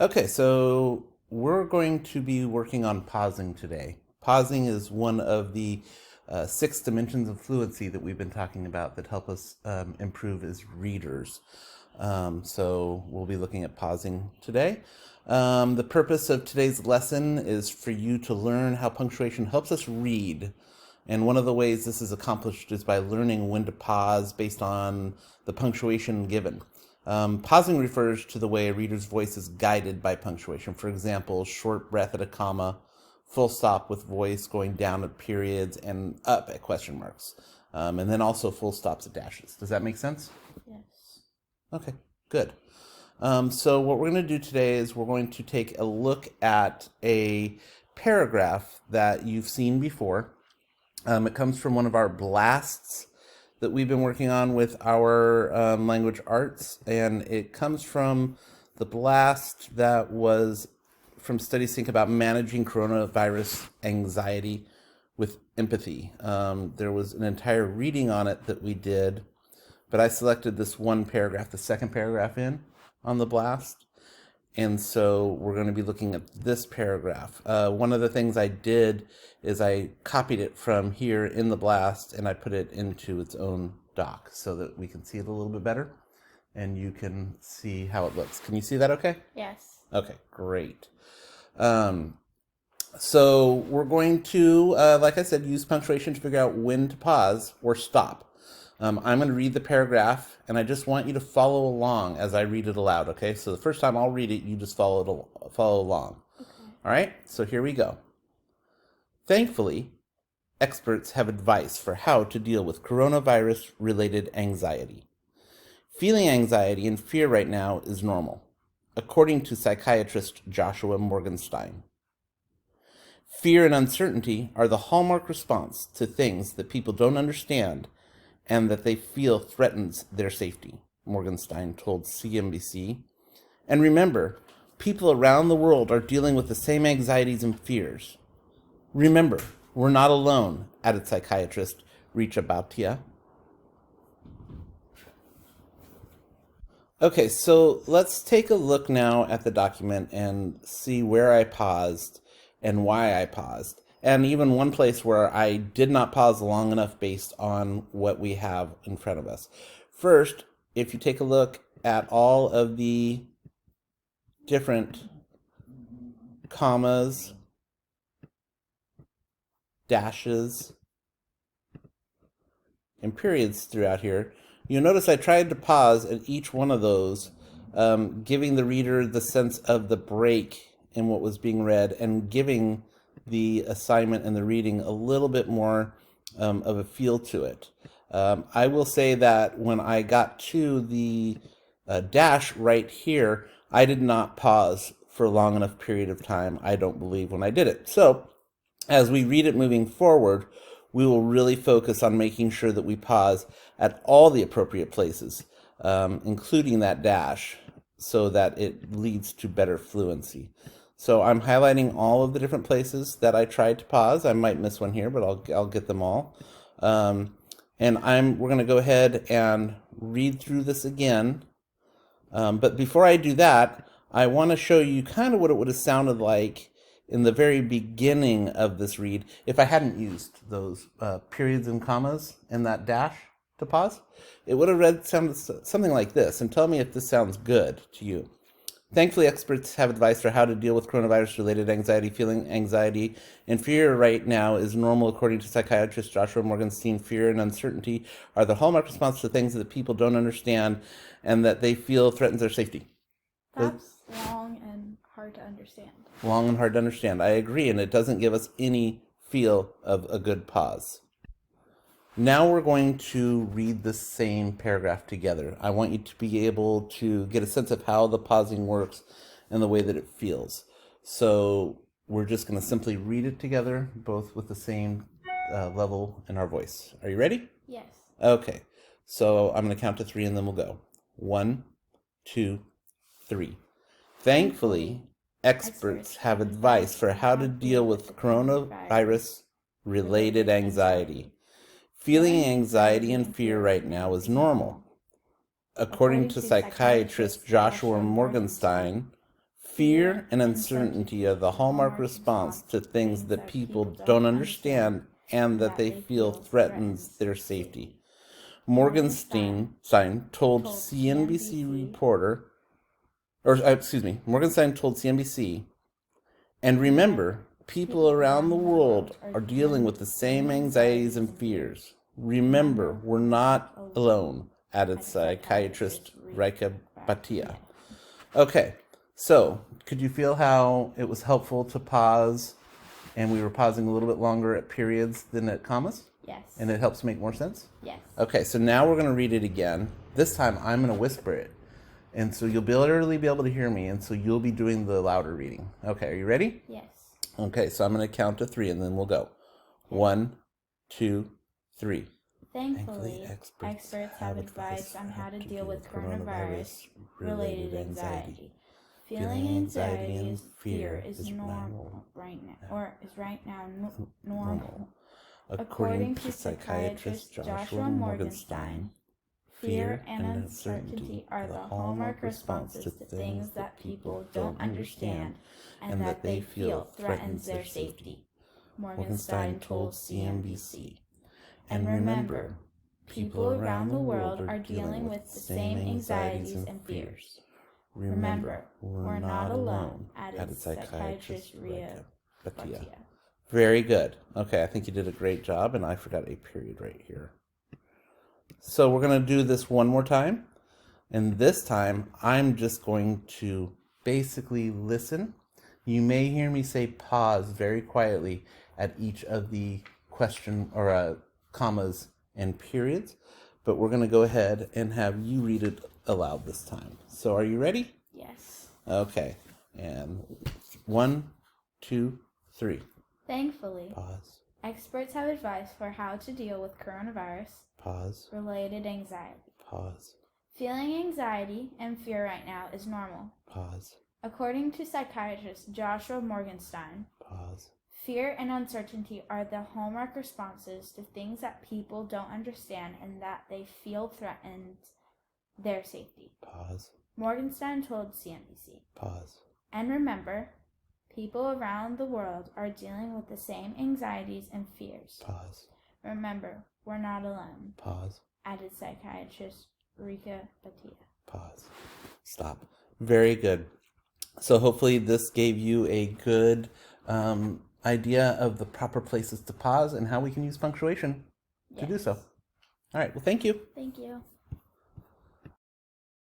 Okay, so we're going to be working on pausing today. Pausing is one of the six dimensions of fluency that we've been talking about that help us improve as readers. So we'll be looking at pausing today. The purpose of today's lesson is for you to learn how punctuation helps us read. And one of the ways this is accomplished is by learning when to pause based on the punctuation given. Pausing refers to the way a reader's voice is guided by punctuation. For example, short breath at a comma, full stop with voice going down at periods and up at question marks. And then also full stops at dashes. Does that make sense? Yes. Okay, good. So what we're going to do today is we're going to take a look at a paragraph that you've seen before. It comes from one of our blasts that we've been working on with our language arts, and it comes from the blast that was from StudySync about managing coronavirus anxiety with empathy. There was an entire reading on it that we did, but I selected this one paragraph, the second paragraph on the blast. And so we're going to be looking at this paragraph. One of the things I did is I copied it from here in the blast and I put it into its own doc so that we can see it a little bit better and you can see how it looks. Can you see that okay? Yes. Okay, great. So we're going to, like I said, use punctuation to figure out when to pause or stop. I'm going to read the paragraph, and I just want you to follow along as I read it aloud, okay? So the first time I'll read it, you just follow along. Okay. All right? So here we go. Thankfully, experts have advice for how to deal with coronavirus-related anxiety. Feeling anxiety and fear right now is normal, according to psychiatrist Joshua Morgenstein. Fear and uncertainty are the hallmark response to things that people don't understand and that they feel threatens their safety, Morgenstein told CNBC. And remember, people around the world are dealing with the same anxieties and fears. Remember, we're not alone, added psychiatrist Richa Bhatia. Okay, so let's take a look now at the document and see where I paused and why I paused. And even one place where I did not pause long enough based on what we have in front of us. First, if you take a look at all of the different commas, dashes, and periods throughout here, you'll notice I tried to pause at each one of those, giving the reader the sense of the break in what was being read and giving the assignment and the reading a little bit more of a feel to it. I will say that when I got to the dash right here, I did not pause for a long enough period of time, I don't believe, when I did it. So as we read it moving forward, we will really focus on making sure that we pause at all the appropriate places, including that dash, so that it leads to better fluency. So I'm highlighting all of the different places that I tried to pause. I might miss one here, but I'll get them all. And we're going to go ahead and read through this again. But before I do that, I want to show you kind of what it would have sounded like in the very beginning of this read if I hadn't used those periods and commas in that dash to pause. It would have sounded something like this, and tell me if this sounds good to you. Thankfully, experts have advice for how to deal with coronavirus-related anxiety. Feeling anxiety and fear right now is normal, according to psychiatrist Joshua Morgenstein. Fear and uncertainty are the hallmark response to things that people don't understand and that they feel threatens their safety. That's long and hard to understand. Long and hard to understand. I agree, and it doesn't give us any feel of a good pause. Now we're going to read the same paragraph together. I want you to be able to get a sense of how the pausing works and the way that it feels. So we're just going to simply read it together, both with the same level in our voice. Are you ready? Yes. Okay. So I'm going to count to 3 and then we'll go. 1, 2, 3. Thankfully, experts have advice for how to deal with coronavirus-related anxiety. Feeling anxiety and fear right now is normal. According to psychiatrist Joshua Morgenstein, Fear and uncertainty are the hallmark response to things that people don't understand and that they feel threatens their safety. Morgenstein told CNBC Morgenstein told CNBC, and remember, people around the world are dealing with the same anxieties and fears. Remember, we're not alone, added psychiatrist Rika Bhatia. Okay, so could you feel how it was helpful to pause, and we were pausing a little bit longer at periods than at commas? Yes. And it helps make more sense? Yes. Okay, so now we're going to read it again. This time I'm going to whisper it. And so you'll literally be able to hear me, and so you'll be doing the louder reading. Okay, are you ready? Yes. Okay, so I'm going to count to 3 and then we'll go. 1, 2, 3. Thankfully, experts have advice on how to deal with coronavirus-related anxiety. Feeling anxiety and fear is normal right now, normal. According to psychiatrist Joshua Morgenstein, fear and uncertainty are the hallmark responses to things that people don't understand and that they feel threatens their safety, Morgenstein told CNBC. And remember, people around the world are dealing with the same anxieties and fears. Remember, we're not alone, added psychiatrist Rika Bhatia. Very good. Okay, I think you did a great job, and I forgot a period right here. So we're going to do this one more time, and this time I'm just going to basically listen. You may hear me say pause very quietly at each of the question or commas and periods, but we're going to go ahead and have you read it aloud this time. So are you ready? Yes. Okay, and 1, 2, 3. Thankfully, Pause. experts have advice for how to deal with coronavirus-related Pause. anxiety. Pause. Feeling anxiety and fear right now is normal. Pause. According to psychiatrist Joshua Morgenstein, Pause. fear and uncertainty are the hallmark responses to things that people don't understand and that they feel threatens their safety. Pause. Morgenstein told CNBC. Pause. And remember, people around the world are dealing with the same anxieties and fears. Pause. Remember, we're not alone, Pause. added psychiatrist Rika Bhatia. Pause. Stop. Very good. So hopefully this gave you a good idea of the proper places to pause and how we can use punctuation to do so. All right. Well, thank you. Thank you.